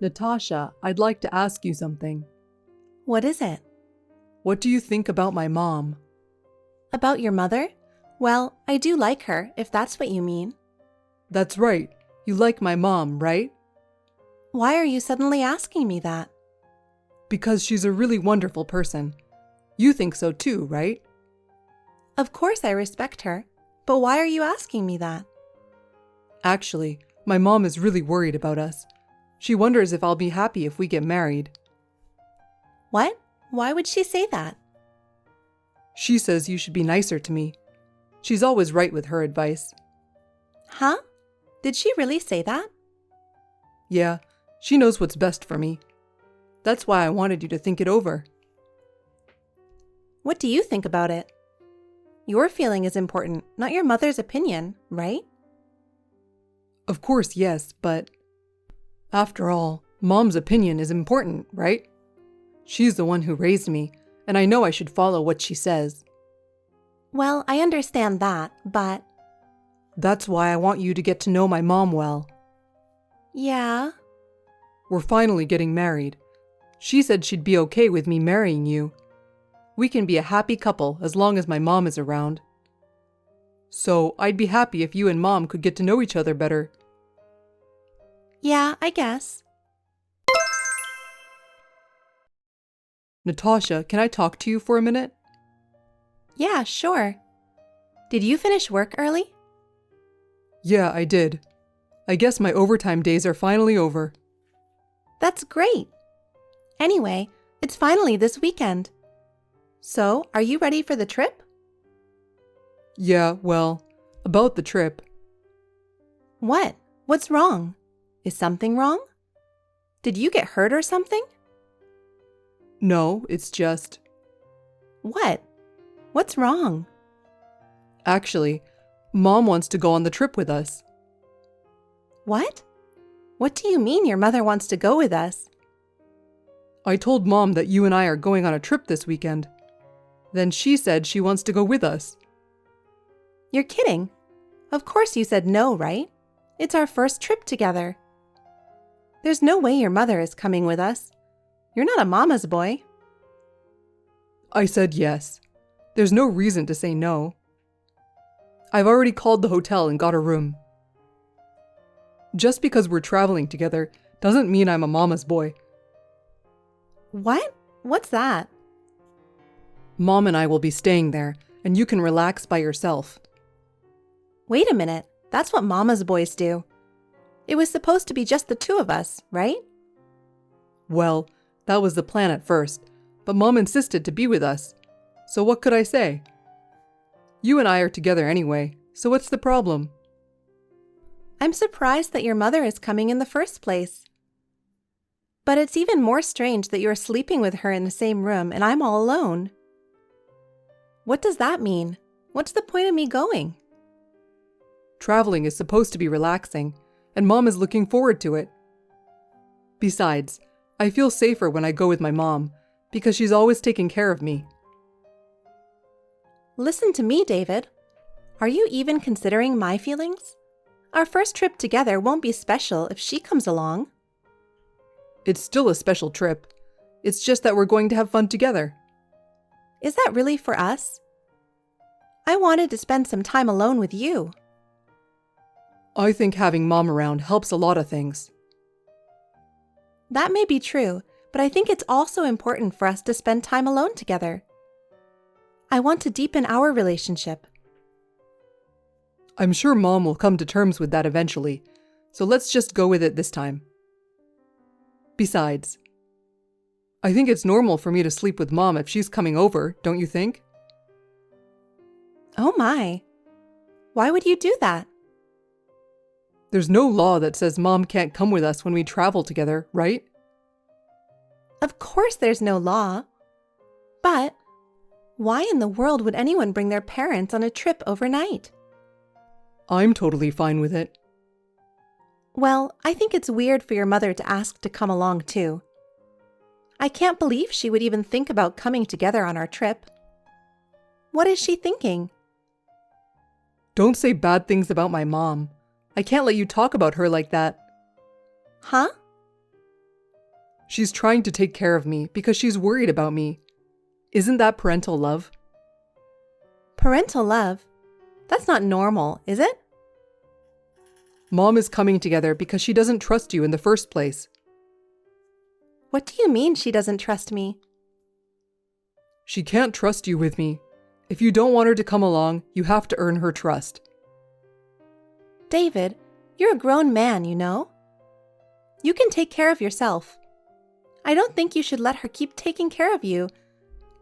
Natasha, I'd like to ask you something. What is it? What do you think about my mom? About your mother? Well, I do like her, if that's what you mean. That's right. You like my mom, right? Why are you suddenly asking me that? Because she's a really wonderful person. You think so too, right? Of course I respect her, but why are you asking me that? Actually, my mom is really worried about us. She wonders if I'll be happy if we get married. What? Why would she say that? She says you should be nicer to me. She's always right with her advice. Huh? Did she really say that? Yeah, she knows what's best for me. That's why I wanted you to think it over. What do you think about it? Your feeling is important, not your mother's opinion, right? Of course, yes, but after all, Mom's opinion is important, right? She's the one who raised me, and I know I should follow what she says. Well, I understand that, but… That's why I want you to get to know my mom well. Yeah? We're finally getting married. She said she'd be okay with me marrying you. We can be a happy couple as long as my mom is around. So I'd be happy if you and Mom could get to know each other better. Yeah, I guess. Natasha, can I talk to you for a minute? Yeah, sure. Did you finish work early? Yeah, I did. I guess my overtime days are finally over. That's great. Anyway, it's finally this weekend. So, are you ready for the trip? Yeah, well, about the trip. What? What's wrong? Is something wrong? Did you get hurt or something? No, it's just… What? What's wrong? Actually, Mom wants to go on the trip with us. What? What do you mean your mother wants to go with us? I told Mom that you and I are going on a trip this weekend. Then she said she wants to go with us. You're kidding. Of course you said no, right? It's our first trip together. There's no way your mother is coming with us. You're not a mama's boy. I said yes. There's no reason to say no. I've already called the hotel and got a room. Just because we're traveling together doesn't mean I'm a mama's boy. What? What's that? Mom and I will be staying there, and you can relax by yourself. Wait a minute. That's what mama's boys do. It was supposed to be just the two of us, right? Well, that was the plan at first, but Mom insisted to be with us. So what could I say? You and I are together anyway, so what's the problem? I'm surprised that your mother is coming in the first place. But it's even more strange that you're sleeping with her in the same room and I'm all alone. What does that mean? What's the point of me going? Traveling is supposed to be relaxing, and Mom is looking forward to it. Besides, I feel safer when I go with my mom, because she's always taking care of me. Listen to me, David. Are you even considering my feelings? Our first trip together won't be special if she comes along. It's still a special trip. It's just that we're going to have fun together. Is that really for us? I wanted to spend some time alone with you. I think having Mom around helps a lot of things. That may be true, but I think it's also important for us to spend time alone together. I want to deepen our relationship. I'm sure Mom will come to terms with that eventually, so let's just go with it this time. Besides, I think it's normal for me to sleep with Mom if she's coming over, don't you think? Oh my. Why would you do that? There's no law that says Mom can't come with us when we travel together, right? Of course there's no law. But why in the world would anyone bring their parents on a trip overnight? I'm totally fine with it. Well, I think it's weird for your mother to ask to come along too. I can't believe she would even think about coming together on our trip. What is she thinking? Don't say bad things about my mom. I can't let you talk about her like that. Huh? She's trying to take care of me because she's worried about me. Isn't that parental love? Parental love? That's not normal, is it? Mom is coming together because she doesn't trust you in the first place. What do you mean she doesn't trust me? She can't trust you with me. If you don't want her to come along, you have to earn her trust. David, you're a grown man, you know. You can take care of yourself. I don't think you should let her keep taking care of you,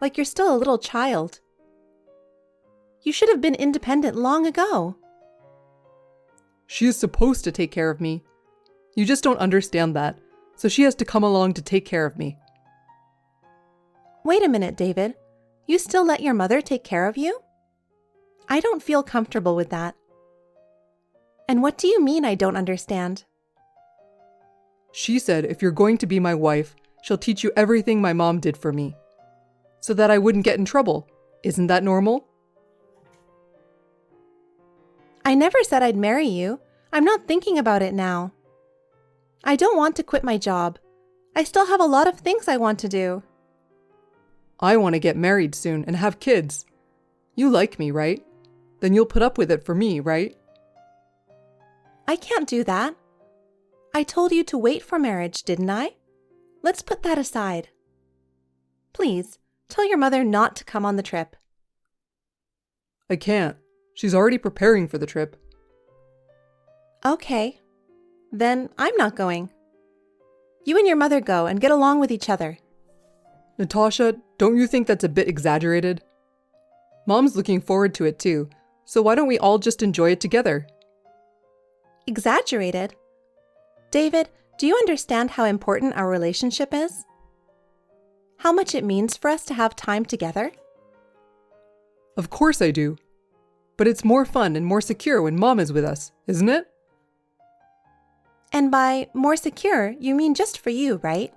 like you're still a little child. You should have been independent long ago. She is supposed to take care of me. You just don't understand that, so she has to come along to take care of me. Wait a minute, David. You still let your mother take care of you? I don't feel comfortable with that. And what do you mean I don't understand? She said if you're going to be my wife, she'll teach you everything my mom did for me, so that I wouldn't get in trouble. Isn't that normal? I never said I'd marry you. I'm not thinking about it now. I don't want to quit my job. I still have a lot of things I want to do. I want to get married soon and have kids. You like me, right? Then you'll put up with it for me, right? I can't do that. I told you to wait for marriage, didn't I? Let's put that aside. Please, tell your mother not to come on the trip. I can't. She's already preparing for the trip. Okay. Then I'm not going. You and your mother go and get along with each other. Natasha, don't you think that's a bit exaggerated? Mom's looking forward to it too, so why don't we all just enjoy it together? Exaggerated? David, do you understand how important our relationship is? How much it means for us to have time together? Of course I do. But it's more fun and more secure when Mom is with us, isn't it? And by more secure, you mean just for you, right?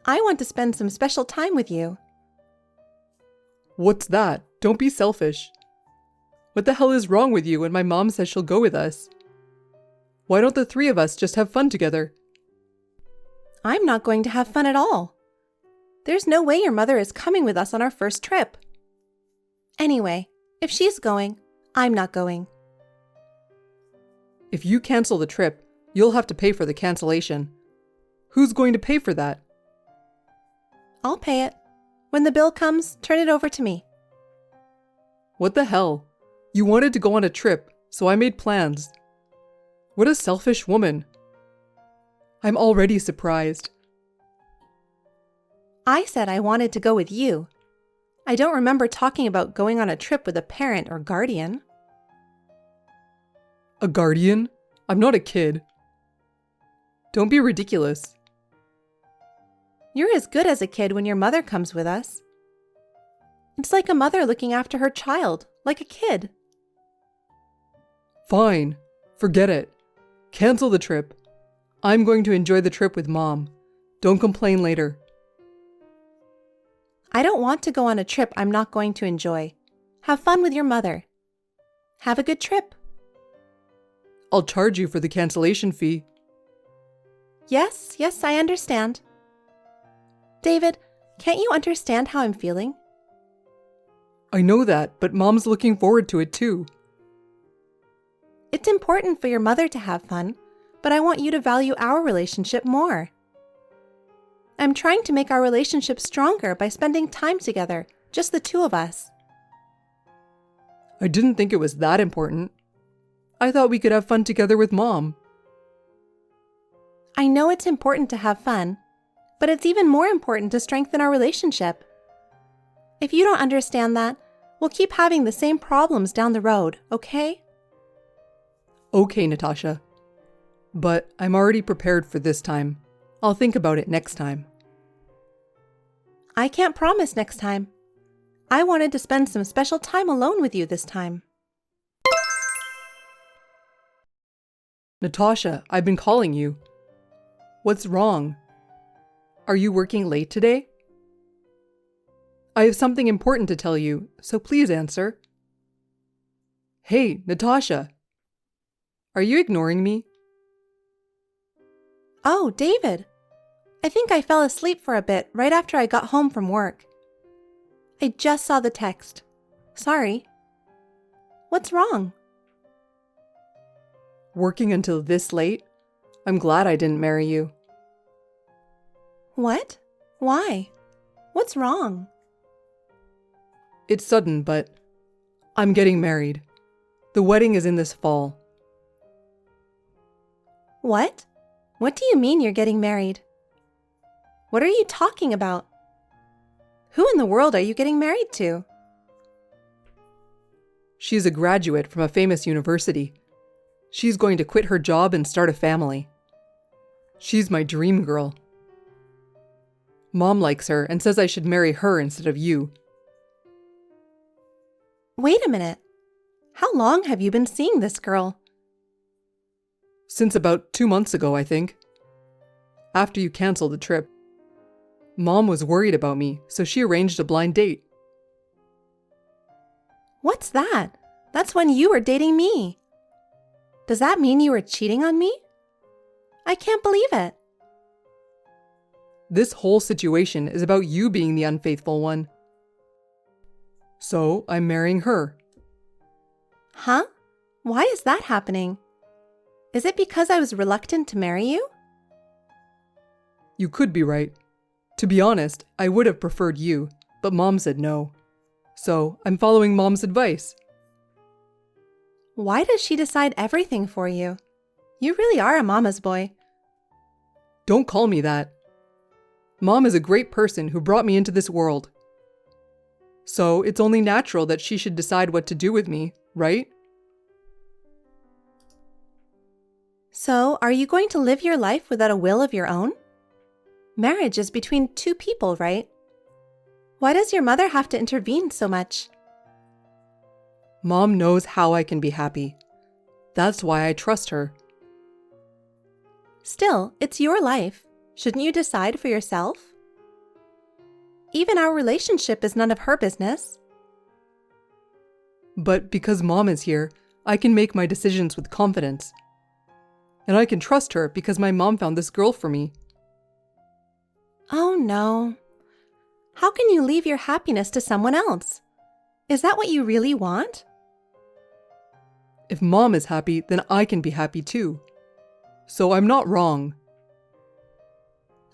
I want to spend some special time with you. What's that? Don't be selfish. What the hell is wrong with you when my mom says she'll go with us? Why don't the three of us just have fun together? I'm not going to have fun at all. There's no way your mother is coming with us on our first trip. Anyway, if she's going, I'm not going. If you cancel the trip, you'll have to pay for the cancellation. Who's going to pay for that? I'll pay it. When the bill comes, turn it over to me. What the hell? You wanted to go on a trip, so I made plans. What a selfish woman. I'm already surprised. I said I wanted to go with you. I don't remember talking about going on a trip with a parent or guardian. A guardian? I'm not a kid. Don't be ridiculous. You're as good as a kid when your mother comes with us. It's like a mother looking after her child, like a kid. Fine. Forget it. Cancel the trip. I'm going to enjoy the trip with Mom. Don't complain later. I don't want to go on a trip I'm not going to enjoy. Have fun with your mother. Have a good trip. I'll charge you for the cancellation fee. Yes, I understand. David, can't you understand how I'm feeling? I know that, but Mom's looking forward to it too. It's important for your mother to have fun, but I want you to value our relationship more. I'm trying to make our relationship stronger by spending time together, just the two of us. I didn't think it was that important. I thought we could have fun together with Mom. I know it's important to have fun, but it's even more important to strengthen our relationship. If you don't understand that, we'll keep having the same problems down the road, okay? Okay, Natasha. But I'm already prepared for this time. I'll think about it next time. I can't promise next time. I wanted to spend some special time alone with you this time. Natasha, I've been calling you. What's wrong? Are you working late today? I have something important to tell you, so please answer. Hey, Natasha. Are you ignoring me? Oh, David. I think I fell asleep for a bit right after I got home from work. I just saw the text. Sorry. What's wrong? Working until this late? I'm glad I didn't marry you. What? Why? What's wrong? It's sudden, but I'm getting married. The wedding is in this fall. What? What do you mean you're getting married? What are you talking about? Who in the world are you getting married to? She's a graduate from a famous university. She's going to quit her job and start a family. She's my dream girl. Mom likes her and says I should marry her instead of you. Wait a minute. How long have you been seeing this girl? Since about 2 months ago, I think. After you canceled the trip. Mom was worried about me, so she arranged a blind date. What's that? That's when you were dating me. Does that mean you were cheating on me? I can't believe it. This whole situation is about you being the unfaithful one. So I'm marrying her. Huh? Why is that happening? Is it because I was reluctant to marry you? You could be right. To be honest, I would have preferred you, but Mom said no. So I'm following Mom's advice. Why does she decide everything for you? You really are a mama's boy. Don't call me that. Mom is a great person who brought me into this world. So it's only natural that she should decide what to do with me, right? So, are you going to live your life without a will of your own? Marriage is between two people, right? Why does your mother have to intervene so much? Mom knows how I can be happy. That's why I trust her. Still, it's your life. Shouldn't you decide for yourself? Even our relationship is none of her business. But because Mom is here, I can make my decisions with confidence. And I can trust her because my mom found this girl for me. Oh no. How can you leave your happiness to someone else? Is that what you really want? If Mom is happy, then I can be happy too. So I'm not wrong.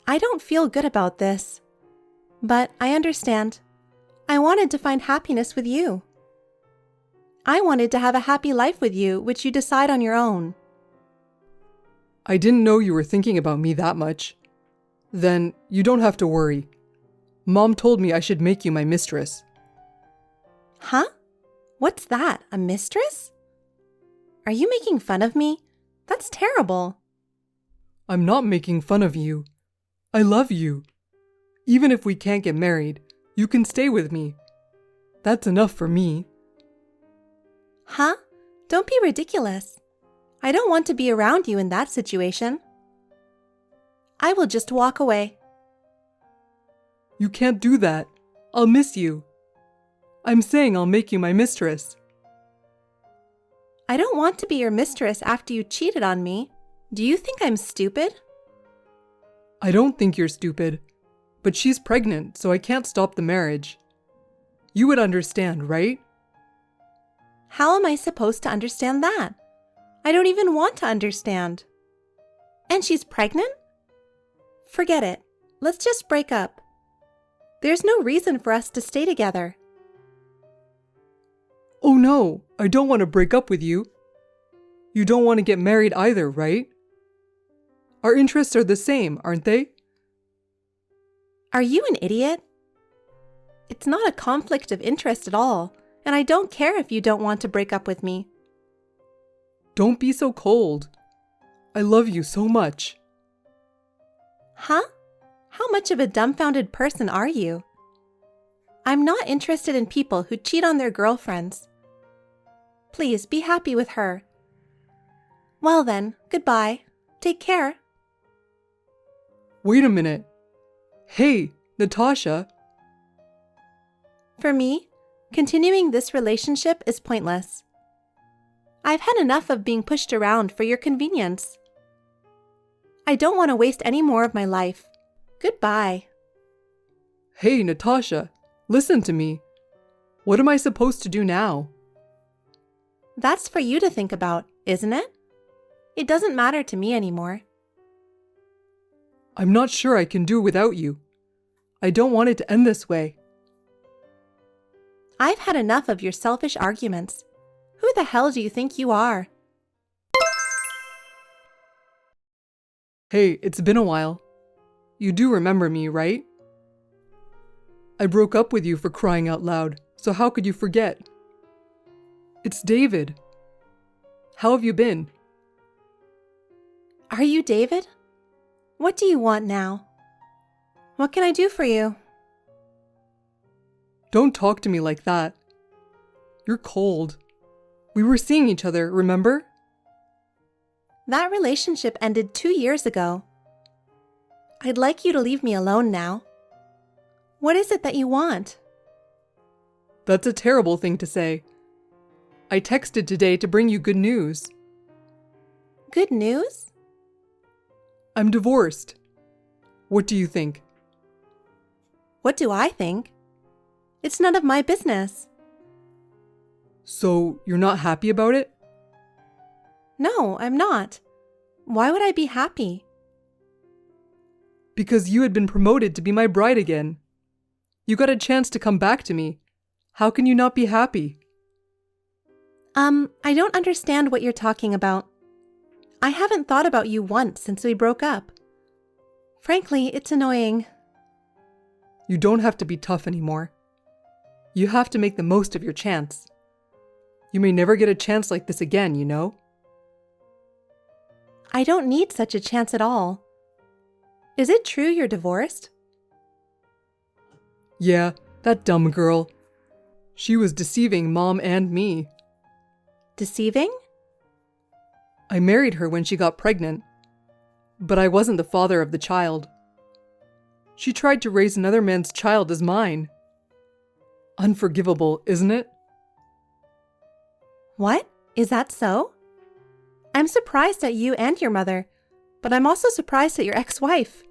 I don't feel good about this. But I understand. I wanted to find happiness with you. I wanted to have a happy life with you, which you decide on your own. I didn't know you were thinking about me that much. Then you don't have to worry. Mom told me I should make you my mistress. Huh? What's that? A mistress? Are you making fun of me? That's terrible. I'm not making fun of you. I love you. Even if we can't get married, you can stay with me. That's enough for me. Huh? Don't be ridiculous. I don't want to be around you in that situation. I will just walk away. You can't do that. I'll miss you. I'm saying I'll make you my mistress. I don't want to be your mistress after you cheated on me. Do you think I'm stupid? I don't think you're stupid, but she's pregnant, so I can't stop the marriage. You would understand, right? How am I supposed to understand that? I don't even want to understand. And she's pregnant? Forget it. Let's just break up. There's no reason for us to stay together. Oh no, I don't want to break up with you. You don't want to get married either, right? Our interests are the same, aren't they? Are you an idiot? It's not a conflict of interest at all, and I don't care if you don't want to break up with me. Don't be so cold. I love you so much. Huh? How much of a dumbfounded person are you? I'm not interested in people who cheat on their girlfriends. Please be happy with her. Well then, goodbye. Take care. Wait a minute. Hey, Natasha. For me, continuing this relationship is pointless. I've had enough of being pushed around for your convenience. I don't want to waste any more of my life. Goodbye. Hey, Natasha, listen to me. What am I supposed to do now? That's for you to think about, isn't it? It doesn't matter to me anymore. I'm not sure I can do without you. I don't want it to end this way. I've had enough of your selfish arguments. Who the hell do you think you are? Hey, it's been a while. You do remember me, right? I broke up with you for crying out loud, so how could you forget? It's David. How have you been? Are you David? What do you want now? What can I do for you? Don't talk to me like that. You're cold. We were seeing each other, remember? That relationship ended 2 years ago. I'd like you to leave me alone now. What is it that you want? That's a terrible thing to say. I texted today to bring you good news. Good news? I'm divorced. What do you think? What do I think? It's none of my business. So, you're not happy about it? No, I'm not. Why would I be happy? Because you had been promoted to be my bride again. You got a chance to come back to me. How can you not be happy? I don't understand what you're talking about. I haven't thought about you once since we broke up. Frankly, it's annoying. You don't have to be tough anymore. You have to make the most of your chance. You may never get a chance like this again, you know? I don't need such a chance at all. Is it true you're divorced? Yeah, that dumb girl. She was deceiving Mom and me. Deceiving? I married her when she got pregnant, but I wasn't the father of the child. She tried to raise another man's child as mine. Unforgivable, isn't it? What? Is that so? I'm surprised at you and your mother, but I'm also surprised at your ex-wife.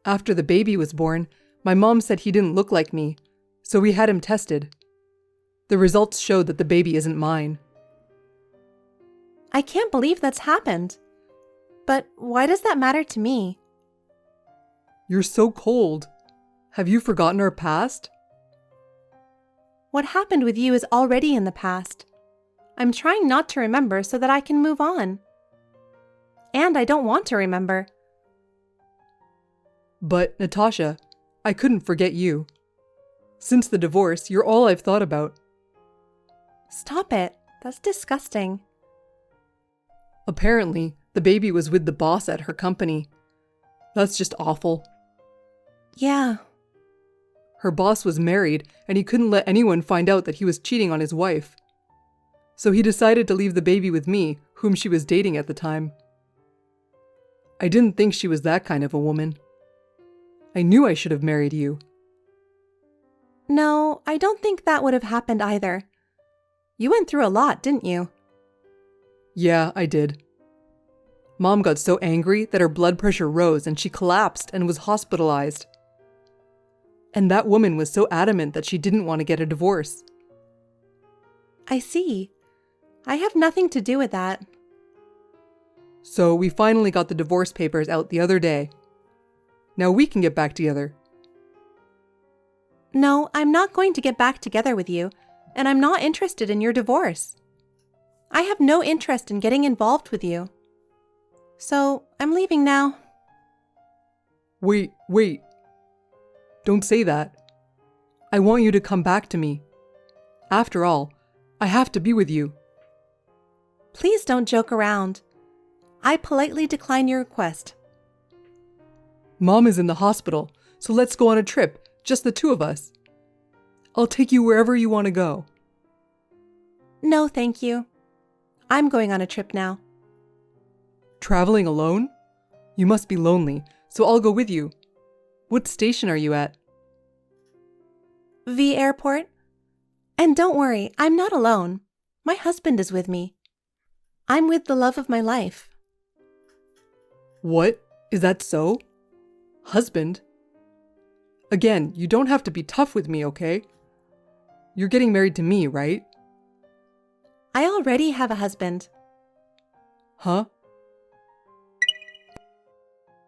After the baby was born, my mom said he didn't look like me, so we had him tested. The results showed that the baby isn't mine. I can't believe that's happened. But why does that matter to me? You're so cold. Have you forgotten our past? What happened with you is already in the past. I'm trying not to remember so that I can move on. And I don't want to remember. But, Natasha, I couldn't forget you. Since the divorce, you're all I've thought about. Stop it. That's disgusting. Apparently, the baby was with the boss at her company. That's just awful. Yeah. Her boss was married, and he couldn't let anyone find out that he was cheating on his wife. So he decided to leave the baby with me, whom she was dating at the time. I didn't think she was that kind of a woman. I knew I should have married you. No, I don't think that would have happened either. You went through a lot, didn't you? Yeah, I did. Mom got so angry that her blood pressure rose and she collapsed and was hospitalized. And that woman was so adamant that she didn't want to get a divorce. I see. I have nothing to do with that. So we finally got the divorce papers out the other day. Now we can get back together. No, I'm not going to get back together with you, and I'm not interested in your divorce. I have no interest in getting involved with you. So, I'm leaving now. Wait. Don't say that. I want you to come back to me. After all, I have to be with you. Please don't joke around. I politely decline your request. Mom is in the hospital, so let's go on a trip, just the two of us. I'll take you wherever you want to go. No, thank you. I'm going on a trip now. Traveling alone? You must be lonely, so I'll go with you. What station are you at? V Airport. And don't worry, I'm not alone. My husband is with me. I'm with the love of my life. What? Is that so? Husband? Again, you don't have to be tough with me, okay? You're getting married to me, right? I already have a husband. Huh?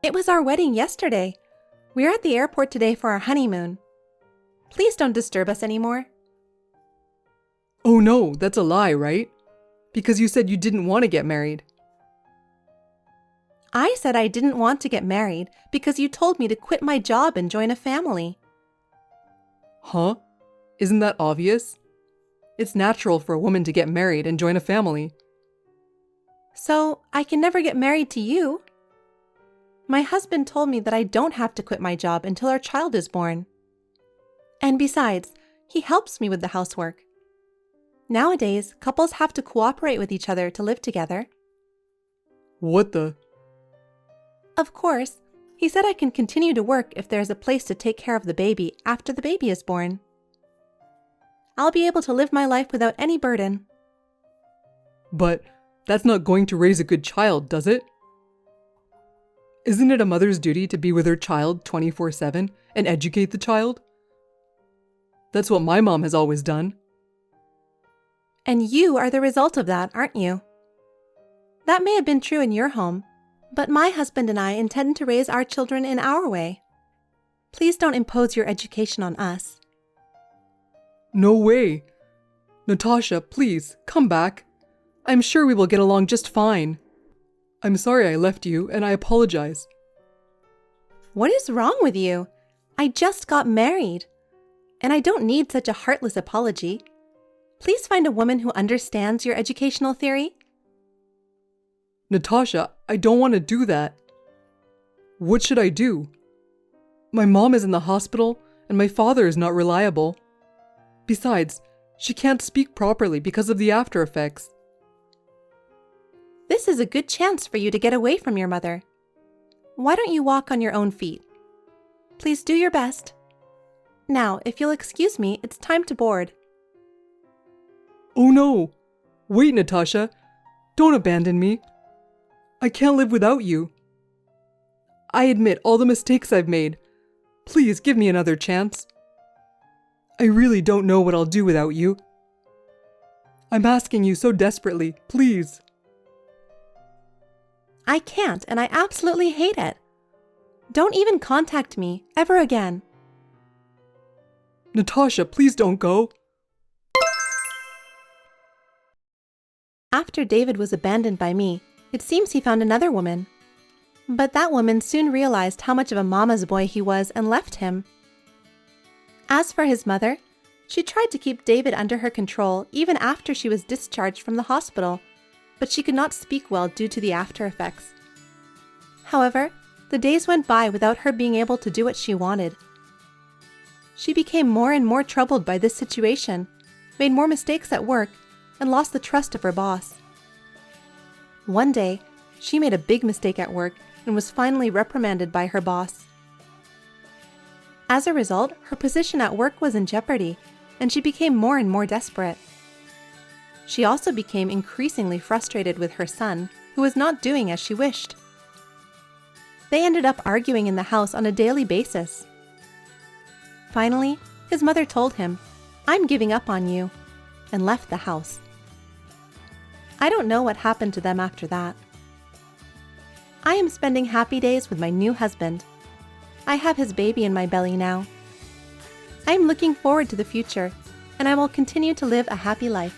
It was our wedding yesterday. We're at the airport today for our honeymoon. Please don't disturb us anymore. Oh no, that's a lie, right? Because you said you didn't want to get married. I said I didn't want to get married because you told me to quit my job and join a family. Huh? Isn't that obvious? It's natural for a woman to get married and join a family. So, I can never get married to you. My husband told me that I don't have to quit my job until our child is born. And besides, he helps me with the housework. Nowadays, couples have to cooperate with each other to live together. What the? Of course, he said I can continue to work if there's a place to take care of the baby after the baby is born. I'll be able to live my life without any burden. But that's not going to raise a good child, does it? Isn't it a mother's duty to be with her child 24/7 and educate the child? That's what my mom has always done. And you are the result of that, aren't you? That may have been true in your home, but my husband and I intend to raise our children in our way. Please don't impose your education on us. No way. Natasha, please, come back. I'm sure we will get along just fine. I'm sorry I left you, and I apologize. What is wrong with you? I just got married, and I don't need such a heartless apology. Please find a woman who understands your educational theory. Natasha, I don't want to do that. What should I do? My mom is in the hospital, and my father is not reliable. Besides, she can't speak properly because of the after effects. This is a good chance for you to get away from your mother. Why don't you walk on your own feet? Please do your best. Now, if you'll excuse me, it's time to board. Oh no! Wait, Natasha! Don't abandon me! I can't live without you. I admit all the mistakes I've made. Please give me another chance. I really don't know what I'll do without you. I'm asking you so desperately, please. I can't, and I absolutely hate it. Don't even contact me ever again. Natasha, please don't go. After David was abandoned by me, it seems he found another woman. But that woman soon realized how much of a mama's boy he was and left him. As for his mother, she tried to keep David under her control even after she was discharged from the hospital, but she could not speak well due to the after effects. However, the days went by without her being able to do what she wanted. She became more and more troubled by this situation, made more mistakes at work, and lost the trust of her boss. One day, she made a big mistake at work and was finally reprimanded by her boss. As a result, her position at work was in jeopardy, and she became more and more desperate. She also became increasingly frustrated with her son, who was not doing as she wished. They ended up arguing in the house on a daily basis. Finally, his mother told him, "I'm giving up on you," and left the house. I don't know what happened to them after that. I am spending happy days with my new husband. I have his baby in my belly now. I am looking forward to the future, and I will continue to live a happy life.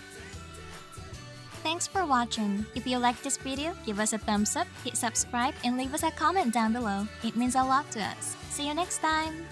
Thanks for watching. If you like this video, give us a thumbs up, hit subscribe, and leave us a comment down below. It means a lot to us. See you next time!